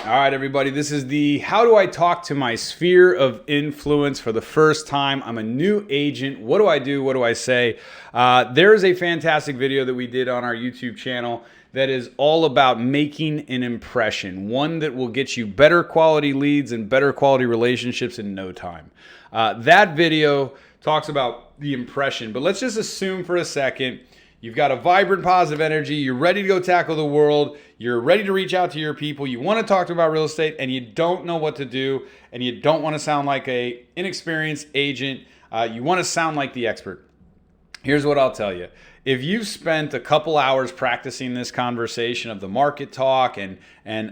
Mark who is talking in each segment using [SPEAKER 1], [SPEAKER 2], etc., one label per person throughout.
[SPEAKER 1] All right, everybody, this is the how do I talk to my sphere of influence for the first time. I'm a new agent. What do I do? What do I say? There is a fantastic video that we did on our YouTube channel that is all about making an impression, one that will get you better quality leads and better quality relationships in no time. That video talks about the impression, but let's just assume for a second you've got a vibrant, positive energy. You're ready to go tackle the world. You're ready to reach out to your people. You want to talk to them about real estate, and you don't know what to do, and you don't want to sound like an inexperienced agent. You want to sound like the expert. Here's what I'll tell you. If you've spent a couple hours practicing this conversation of the market talk and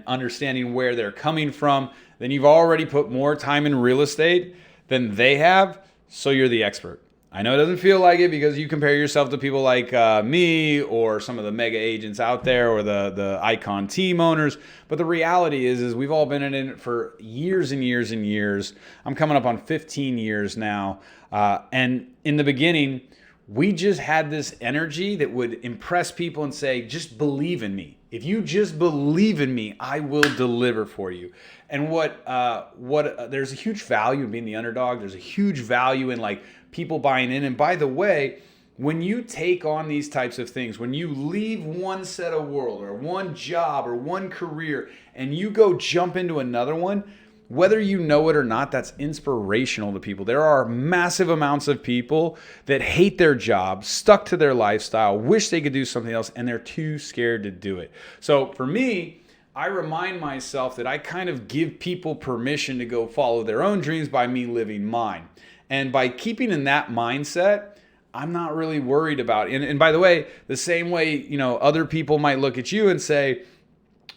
[SPEAKER 1] understanding where they're coming from, then you've already put more time in real estate than they have, so you're the expert. I know it doesn't feel like it because you compare yourself to people like me or some of the mega agents out there or the Icon team owners. But the reality is we've all been in it for years and years and years. I'm coming up on 15 years now. And in the beginning, we just had this energy that would impress people and say, just believe in me. If you just believe in me, I will deliver for you. And there's a huge value in being the underdog. There's a huge value in like people buying in. And by the way, when you take on these types of things, when you leave one set of world or one job or one career and you go jump into another one, whether you know it or not, that's inspirational to people. There are massive amounts of people that hate their job, stuck to their lifestyle, wish they could do something else, and they're too scared to do it. So for me, I remind myself that I kind of give people permission to go follow their own dreams by me living mine. And by keeping in that mindset, I'm not really worried about it. And by the way, the same way, other people might look at you and say,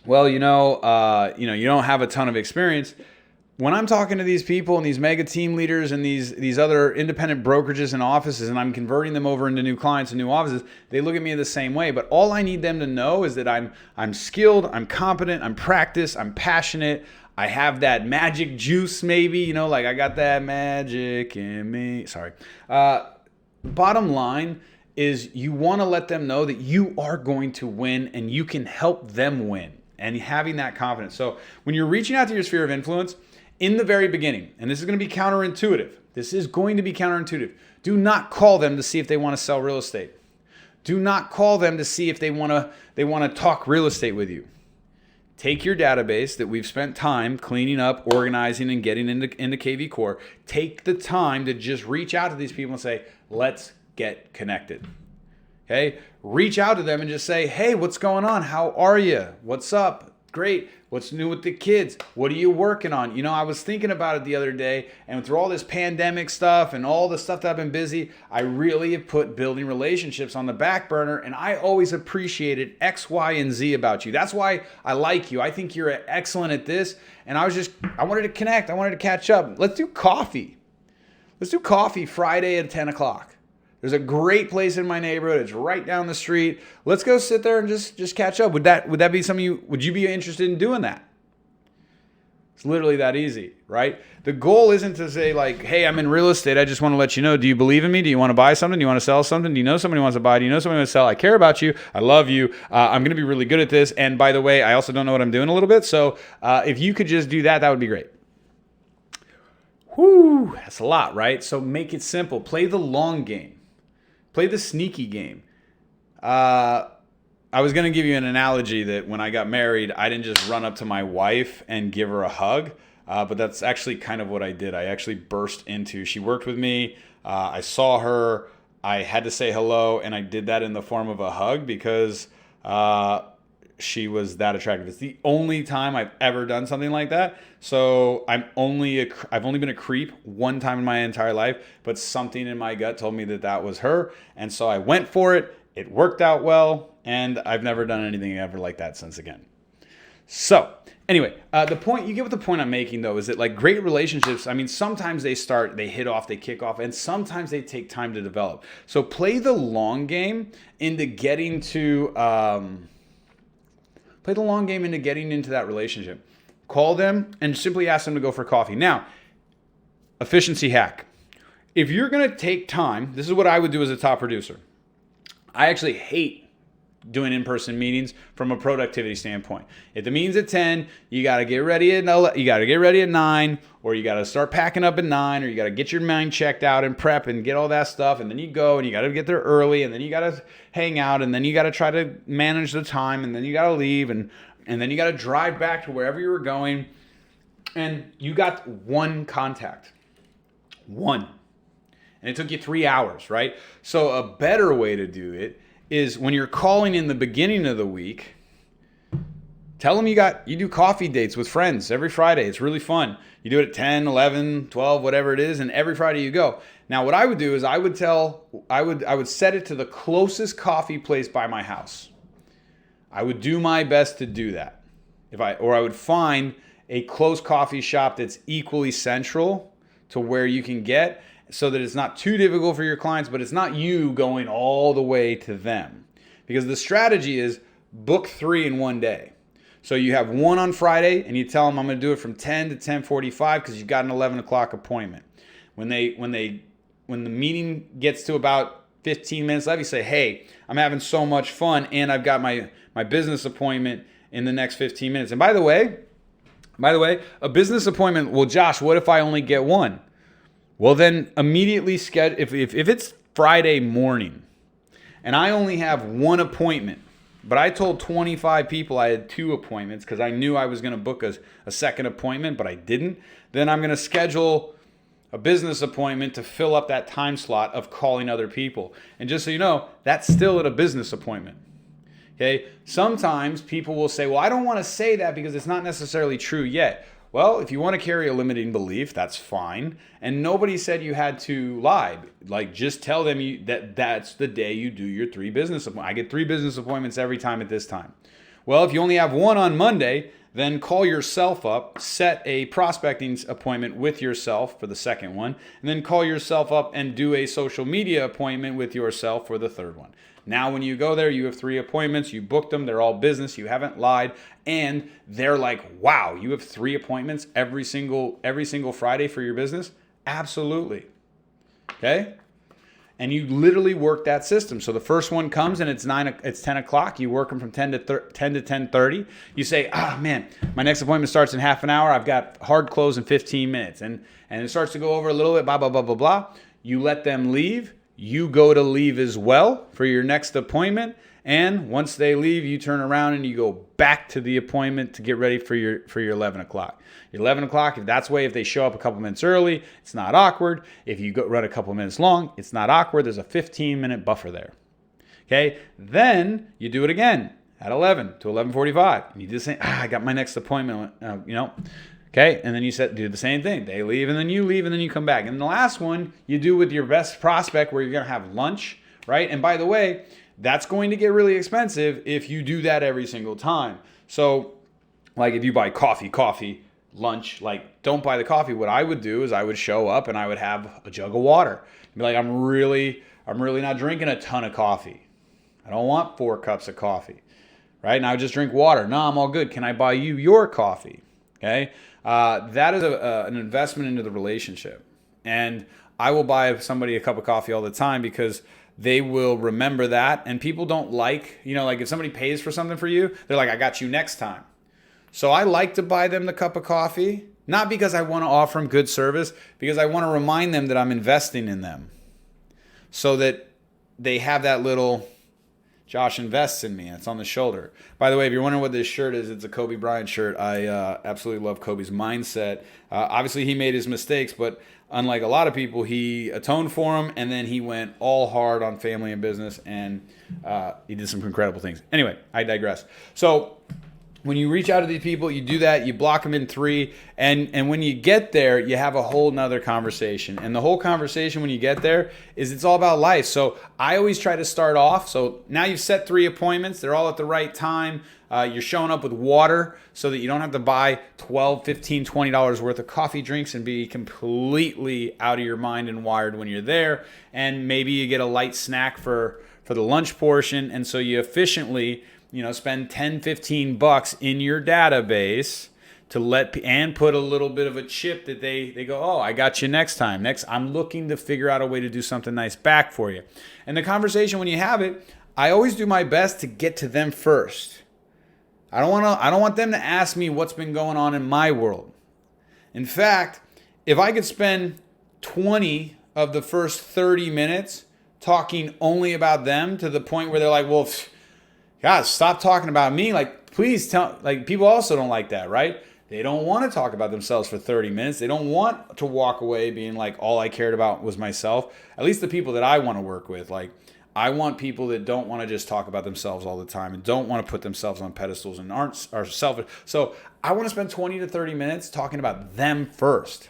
[SPEAKER 1] well, you don't have a ton of experience. When I'm talking to these people and these mega team leaders and these other independent brokerages and offices, and I'm converting them over into new clients and new offices, they look at me the same way. But all I need them to know is that I'm skilled, I'm competent, I'm practiced, I'm passionate. I have that magic juice, maybe, like I got that magic in me. Sorry. Bottom line is you want to let them know that you are going to win and you can help them win, and having that confidence. So when you're reaching out to your sphere of influence, in the very beginning, and this is going to be counterintuitive. This is going to be counterintuitive. Do not call them to see if they want to sell real estate. Do not call them to see if they want to talk real estate with you. Take your database that we've spent time cleaning up, organizing, and getting into KV Core. Take the time to just reach out to these people and say, let's get connected. Okay? Reach out to them and just say, hey, what's going on? How are you? What's up? Great. What's new with the kids? What are you working on? I was thinking about it the other day, and through all this pandemic stuff and all the stuff that I've been busy, I really have put building relationships on the back burner, and I always appreciated X, Y, and Z about you. That's why I like you. I think you're excellent at this, and I wanted to connect. I wanted to catch up. Let's do coffee. Let's do coffee Friday at 10 o'clock. There's a great place in my neighborhood. It's right down the street. Let's go sit there and just catch up. Would that be something would you be interested in doing that? It's literally that easy, right? The goal isn't to say like, hey, I'm in real estate. I just want to let you know, do you believe in me? Do you want to buy something? Do you want to sell something? Do you know somebody who wants to buy? Do you know somebody who wants to sell? I care about you. I love you. I'm going to be really good at this. And by the way, I also don't know what I'm doing a little bit. So if you could just do that, that would be great. Whew, that's a lot, right? So make it simple. Play the long game. Play the sneaky game. I was going to give you an analogy that when I got married, I didn't just run up to my wife and give her a hug, but that's actually kind of what I did. I actually burst into. She worked with me. I saw her. I had to say hello, and I did that in the form of a hug because she was that attractive. It's the only time I've ever done something like that. So I've only been a creep one time in my entire life, but something in my gut told me that was her. And so I went for it. It worked out well. And I've never done anything ever like that since again. So anyway, you get what the point I'm making though, is that like great relationships, sometimes they hit off, they kick off, and sometimes they take time to develop. So play the long game into getting into that relationship. Call them and simply ask them to go for coffee. Now, efficiency hack. If you're going to take time, this is what I would do as a top producer. I actually hate doing in-person meetings from a productivity standpoint. If the meeting's at 10, you got to get ready at 9, or you got to start packing up at 9, or you got to get your mind checked out and prep and get all that stuff, and then you go and you got to get there early, and then you got to hang out, and then you got to try to manage the time, and then you got to leave, and then you got to drive back to wherever you were going, and you got one contact. One. And it took you 3 hours, right? So a better way to do it is when you're calling in the beginning of the week, tell them you do coffee dates with friends every Friday. It's really fun. You do it at 10, 11, 12, whatever it is, and every Friday you go. Now what I would do is I would set it to the closest coffee place by my house. I would do my best to do that. I would find a close coffee shop that's equally central to where you can get, so that it's not too difficult for your clients, but it's not you going all the way to them. Because the strategy is book 3 in one day. So you have one on Friday, and you tell them I'm going to do it from 10 to 10:45 because you've got an 11 o'clock appointment. When the meeting gets to about 15 minutes left, you say, hey, I'm having so much fun, and I've got my business appointment in the next 15 minutes. And by the way, a business appointment, well, Josh, what if I only get one? Well, then immediately schedule, if it's Friday morning and I only have one appointment, but I told 25 people I had 2 appointments because I knew I was going to book a second appointment, but I didn't, then I'm going to schedule a business appointment to fill up that time slot of calling other people. And just so you know, that's still at a business appointment. Okay? Sometimes people will say, well, I don't want to say that because it's not necessarily true yet. Well, if you want to carry a limiting belief, that's fine. And nobody said you had to lie. Like, just tell them that's the day you do your 3 business appointments. I get 3 business appointments every time at this time. Well, if you only have one on Monday, then call yourself up, set a prospecting appointment with yourself for the second one, and then call yourself up and do a social media appointment with yourself for the third one. Now, when you go there, you have 3 appointments, you booked them, they're all business, you haven't lied, and they're like, wow, you have 3 appointments every single Friday for your business? Absolutely. Okay? And you literally work that system. So the first one comes and it's 10 o'clock. You work them from 10 to 10:30. You say, man, my next appointment starts in half an hour. I've got hard close in 15 minutes. And it starts to go over a little bit, blah, blah, blah, blah, blah. You let them leave. You go to leave as well for your next appointment. And once they leave, you turn around and you go back to the appointment to get ready for your 11 o'clock. Your 11 o'clock, if they show up a couple minutes early, it's not awkward. If you run a couple minutes long, it's not awkward. There's a 15-minute buffer there. Okay? Then you do it again at 11 to 11:45. And you just say, I got my next appointment, Okay? And then you do the same thing. They leave, and then you leave, and then you come back. And the last one you do with your best prospect where you're going to have lunch, right? And by the way, that's going to get really expensive if you do that every single time. So, like if you buy coffee, lunch, like don't buy the coffee. What I would do is I would show up and I would have a jug of water. Be like, I'm really not drinking a ton of coffee. I don't want 4 cups of coffee, right? And I would just drink water. No, I'm all good. Can I buy you your coffee? Okay. That is an investment into the relationship. And I will buy somebody a cup of coffee all the time because they will remember that. And people don't like if somebody pays for something for you, they're like, I got you next time. So I like to buy them the cup of coffee, not because I want to offer them good service, because I want to remind them that I'm investing in them so that they have that little Josh invests in me. It's on the shoulder. By the way, if you're wondering what this shirt is, it's a Kobe Bryant shirt. I absolutely love Kobe's mindset. Obviously, he made his mistakes, but unlike a lot of people, he atoned for them, and then he went all hard on family and business, and he did some incredible things. Anyway, I digress. So when you reach out to these people, you do that, you block them in 3, and when you get there, you have a whole nother conversation. And the whole conversation when you get there is it's all about life. So I always try to start off. So now you've set 3 appointments. They're all at the right time. You're showing up with water so that you don't have to buy $12, $15, $20 worth of coffee drinks and be completely out of your mind and wired when you're there. And maybe you get a light snack for the lunch portion. And so you efficiently spend $10, $15 in your database and put a little bit of a chip that they go, oh, I got you next time. I'm looking to figure out a way to do something nice back for you. And the conversation when you have it, I always do my best to get to them first. I don't want them to ask me what's been going on in my world. In fact, if I could spend 20 of the first 30 minutes talking only about them to the point where they're like, well, God, stop talking about me. Like, please tell, like, people also don't like that, right? They don't want to talk about themselves for 30 minutes. They don't want to walk away being like, all I cared about was myself. At least the people that I want to work with, like, I want people that don't want to just talk about themselves all the time and don't want to put themselves on pedestals and are selfish. So I want to spend 20 to 30 minutes talking about them first.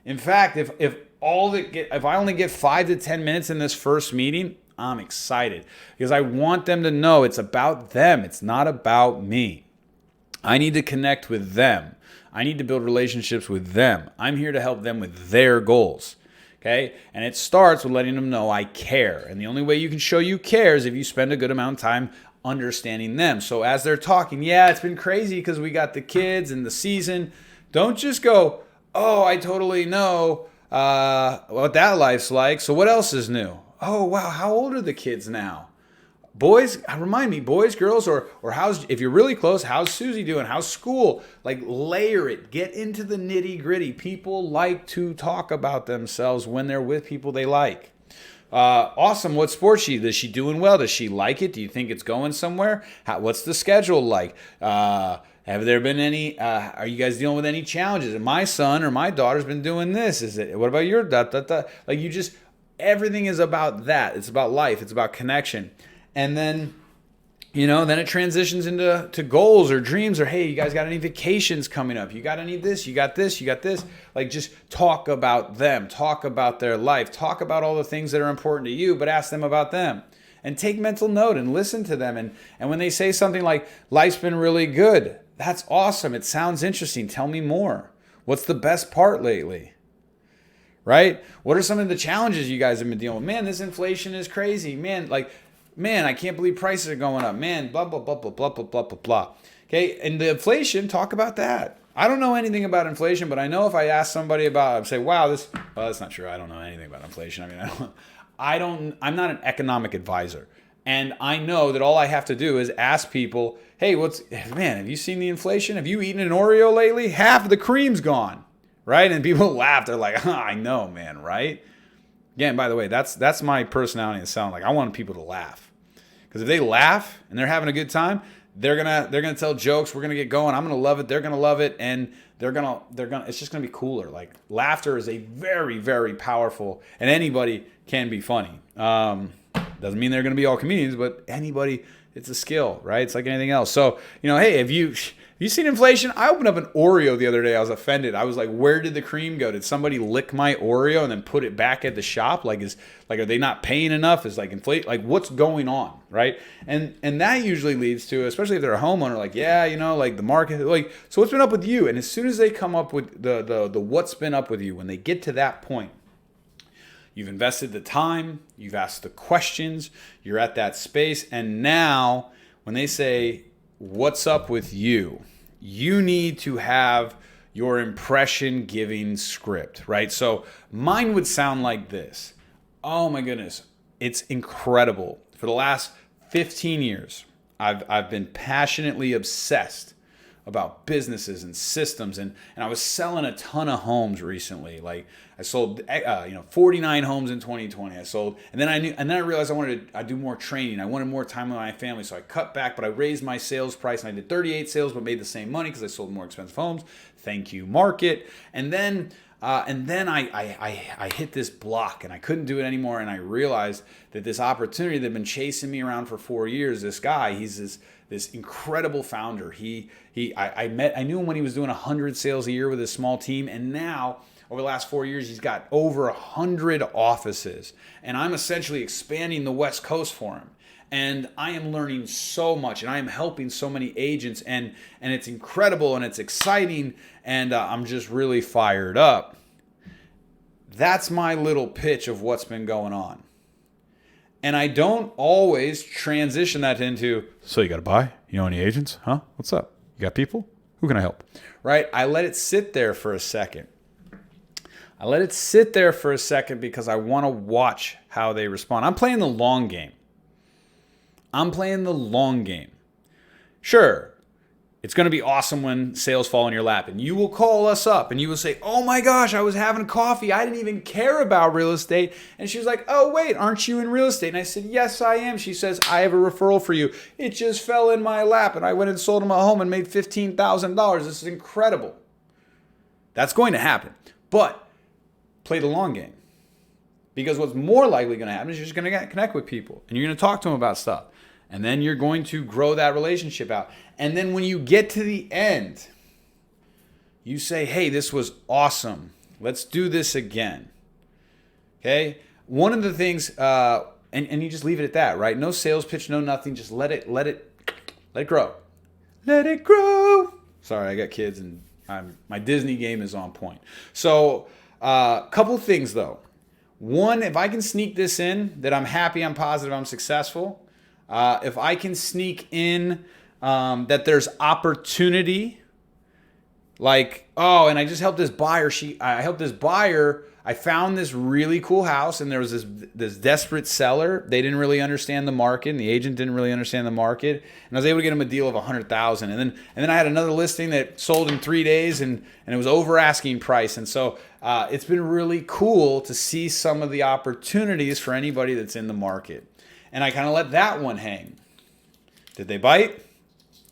[SPEAKER 1] In fact, if I only get 5 to 10 minutes in this first meeting, I'm excited because I want them to know it's about them. It's not about me. I need to connect with them. I need to build relationships with them. I'm here to help them with their goals. Okay? And it starts with letting them know I care. And the only way you can show you care is if you spend a good amount of time understanding them. So as they're talking, yeah, it's been crazy because we got the kids and the season. Don't just go, oh, I totally know what that life's like. So what else is new? Oh, wow, how old are the kids now? Boys, remind me, boys, girls, or how's, if you're really close, how's Susie doing? How's school? Like, layer it. Get into the nitty gritty. People like to talk about themselves when they're with people they like. Awesome. What sports is she doing well? Does she like it? Do you think it's going somewhere? What's the schedule like? Have there been any, are you guys dealing with any challenges? And my son or my daughter's been doing this. What about your Like, everything is about that. It's about life. It's about connection. And then, then it transitions into goals or dreams or, hey, you guys got any vacations coming up? You got any this? You got this? You got this? Like, just talk about them. Talk about their life. Talk about all the things that are important to you, but ask them about them. And take mental note and listen to them. And when they say something like, life's been really good, that's awesome. It sounds interesting. Tell me more. What's the best part lately? Right? What are some of the challenges you guys have been dealing with? Man, this inflation is crazy. Man, I can't believe prices are going up. Man, blah, blah, blah, blah, blah, blah, blah, blah, blah. Okay, and the inflation, talk about that. I don't know anything about inflation, but I know if I ask somebody about it, I'd say, wow, that's not true. I don't know anything about inflation. I'm not an economic advisor. And I know that all I have to do is ask people, hey, have you seen the inflation? Have you eaten an Oreo lately? Half of the cream's gone, right? And people laugh. They're like, I know, man, right? Again, by the way, that's my personality and sound. Like, I want people to laugh, because if they laugh and they're having a good time, they're gonna tell jokes. We're gonna get going. I'm gonna love it. They're gonna love it, and they're gonna. It's just gonna be cooler. Like, laughter is a very, very powerful, and anybody can be funny. Doesn't mean they're gonna be all comedians, but anybody. It's a skill, right? It's like anything else. So, hey, have you seen inflation? I opened up an Oreo the other day. I was offended. I was like, where did the cream go? Did somebody lick my Oreo and then put it back at the shop? Are they not paying enough? Is inflate? Like, what's going on, right? And that usually leads to, especially if they're a homeowner, like, yeah, the market, so what's been up with you? And as soon as they come up with the what's been up with you, when they get to that point, you've invested the time, you've asked the questions, you're at that space, and now when they say, what's up with you? You need to have your impression giving script, right? So mine would sound like this. Oh my goodness, it's incredible. For the last 15 years, I've been passionately obsessed about businesses and systems, and I was selling a ton of homes recently. Like, I sold 49 homes in 2020. And then I realized I do more training. I wanted more time with my family, so I cut back, but I raised my sales price, and I did 38 sales but made the same money because I sold more expensive homes. Thank you, market. And then I hit this block, and I couldn't do it anymore, and I realized that this opportunity that had been chasing me around for 4 years, this guy, he's this incredible founder. I knew him when he was doing 100 sales a year with a small team, and now over the last 4 years, he's got over 100 offices, and I'm essentially expanding the West Coast for him. And I am learning so much, and I am helping so many agents, and it's incredible, and it's exciting, and I'm just really fired up. That's my little pitch of what's been going on. And I don't always transition that into, so you got to buy? You know any agents? Huh? What's up? You got people? Who can I help? Right? I let it sit there for a second. Because I want to watch how they respond. I'm playing the long game. I'm playing the long game. Sure, it's going to be awesome when sales fall in your lap and you will call us up and you will say, oh my gosh, I was having coffee. I didn't even care about real estate. And she was like, oh wait, aren't you in real estate? And I said, yes, I am. She says, I have a referral for you. It just fell in my lap and I went and sold him a home and made $15,000. This is incredible. That's going to happen. But play the long game. Because what's more likely going to happen is you're just going to connect with people and you're going to talk to them about stuff. And then you're going to grow that relationship out. And then when you get to the end, you say, hey, this was awesome. Let's do this again. Okay? One of the things, and you just leave it at that, right? No sales pitch, no nothing. Just let it grow. Let it grow. Sorry, I got kids and my Disney game is on point. So couple things though. One, if I can sneak this in, that I'm happy, I'm positive, I'm successful. If I can sneak in that there's opportunity, like, oh, and I just helped this buyer. I found this really cool house, and there was this desperate seller. They didn't really understand the market, and the agent didn't really understand the market. And I was able to get them a deal of $100,000. And then I had another listing that sold in 3 days, and it was over asking price. And so it's been really cool to see some of the opportunities for anybody that's in the market. And I kind of let that one hang. Did they bite?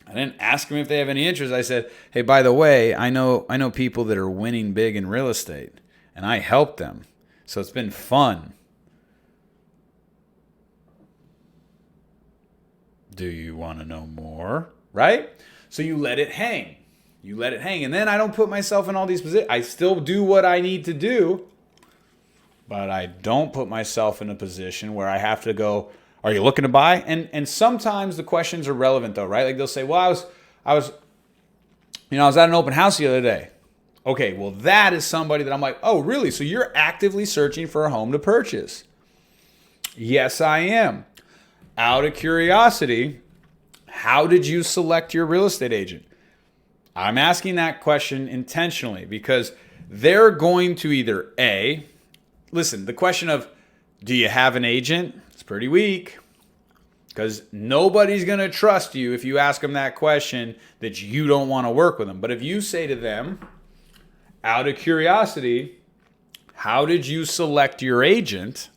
[SPEAKER 1] I didn't ask them if they have any interest. I said, hey, by the way, I know people that are winning big in real estate, and I helped them. So it's been fun. Do you want to know more? Right? So you let it hang. You let it hang. And then I don't put myself in all these positions. I still do what I need to do, but I don't put myself in a position where I have to go, are you looking to buy? And sometimes the questions are relevant though, right? Like they'll say, well, I was at an open house the other day. Okay, well that is somebody that I'm like, oh really? So you're actively searching for a home to purchase? Yes, I am. Out of curiosity, how did you select your real estate agent? I'm asking that question intentionally because they're going to either listen, the question of, do you have an agent? It's pretty weak because nobody's going to trust you if you ask them that question that you don't want to work with them. But if you say to them, out of curiosity, how did you select your agent?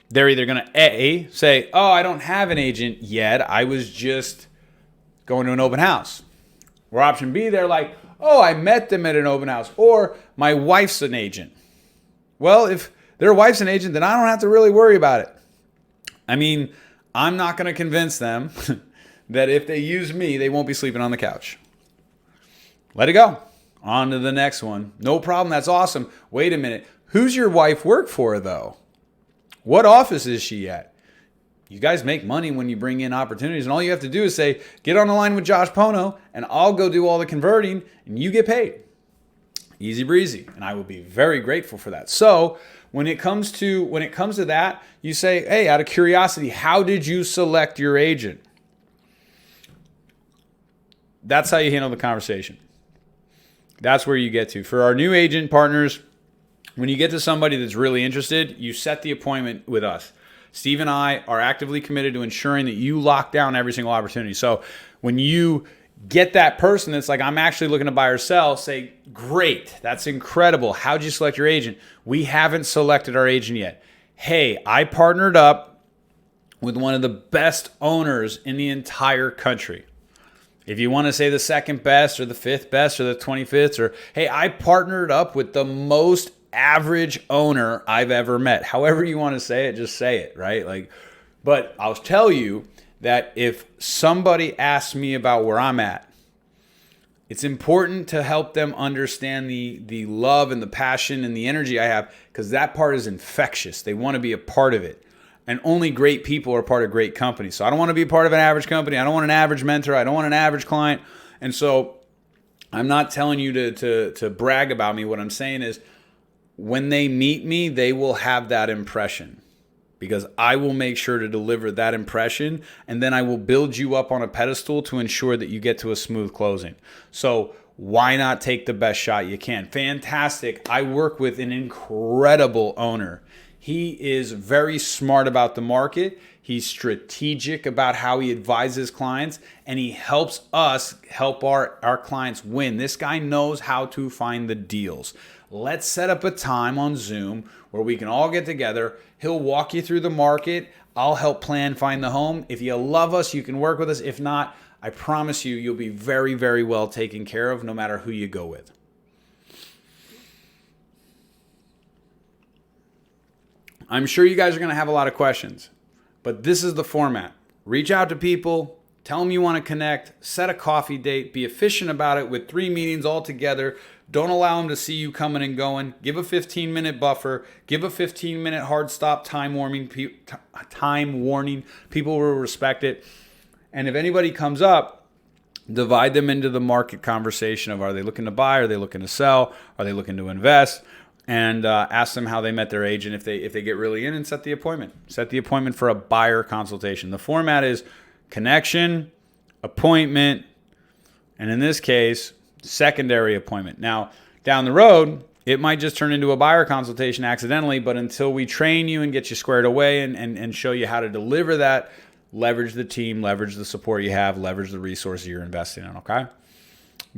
[SPEAKER 1] They're either going to say, oh, I don't have an agent yet. I was just going to an open house. Or option B, they're like, oh, I met them at an open house. Or my wife's an agent. Well, if their wife's an agent, then I don't have to really worry about it. I mean, I'm not going to convince them that if they use me, they won't be sleeping on the couch. Let it go. On to the next one. No problem. That's awesome. Wait a minute. Who's your wife work for, though? What office is she at? You guys make money when you bring in opportunities, and all you have to do is say, get on the line with Josh Pono, and I'll go do all the converting, and you get paid. Easy breezy. And I will be very grateful for that. So when it comes to that, you say, hey, out of curiosity, how did you select your agent? That's how you handle the conversation. That's where you get to. For our new agent partners, when you get to somebody that's really interested, you set the appointment with us. Steve and I are actively committed to ensuring that you lock down every single opportunity. So when you get that person that's like, I'm actually looking to buy or sell, say, great, that's incredible. How'd you select your agent? We haven't selected our agent yet. Hey, I partnered up with one of the best owners in the entire country. If you want to say the second best or the fifth best or the 25th, or hey, I partnered up with the most average owner I've ever met. However you want to say it, just say it, right? But I'll tell you that if somebody asks me about where I'm at, it's important to help them understand the love and the passion and the energy I have, because that part is infectious. They want to be a part of it. And only great people are part of great companies. So I don't want to be part of an average company. I don't want an average mentor. I don't want an average client. And so I'm not telling you to brag about me. What I'm saying is when they meet me, they will have that impression, because I will make sure to deliver that impression, and then I will build you up on a pedestal to ensure that you get to a smooth closing. So why not take the best shot you can? Fantastic. I work with an incredible owner. He is very smart about the market. He's strategic about how he advises clients, and he helps us help our clients win. This guy knows how to find the deals. Let's set up a time on Zoom where we can all get together. He'll walk you through the market. I'll help plan find the home. If you love us, you can work with us. If not, I promise you, you'll be very, very well taken care of no matter who you go with. I'm sure you guys are going to have a lot of questions, but this is the format. Reach out to people, tell them you want to connect, set a coffee date, be efficient about it with 3 meetings all together. Don't allow them to see you coming and going. Give a 15-minute buffer. Give a 15-minute hard stop time warning. People will respect it. And if anybody comes up, divide them into the market conversation of, are they looking to buy? Are they looking to sell? Are they looking to invest? And ask them how they met their agent if they get really in, and set the appointment. Set the appointment for a buyer consultation. The format is connection, appointment, and in this case, secondary appointment. Now, down the road, it might just turn into a buyer consultation accidentally, but until we train you and get you squared away and show you how to deliver that, leverage the team, leverage the support you have, leverage the resources you're investing in, okay?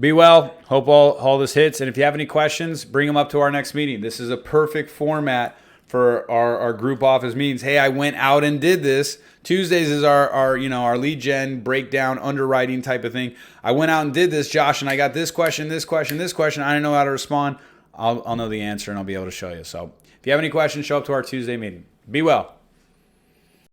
[SPEAKER 1] Be well. Hope all this hits. And if you have any questions, bring them up to our next meeting. This is a perfect format for our group office meetings. Hey, I went out and did this. Tuesdays is our lead gen breakdown underwriting type of thing. I went out and did this, Josh, and I got this question, this question, this question. I didn't know how to respond. I'll know the answer and I'll be able to show you. So if you have any questions, show up to our Tuesday meeting. Be well.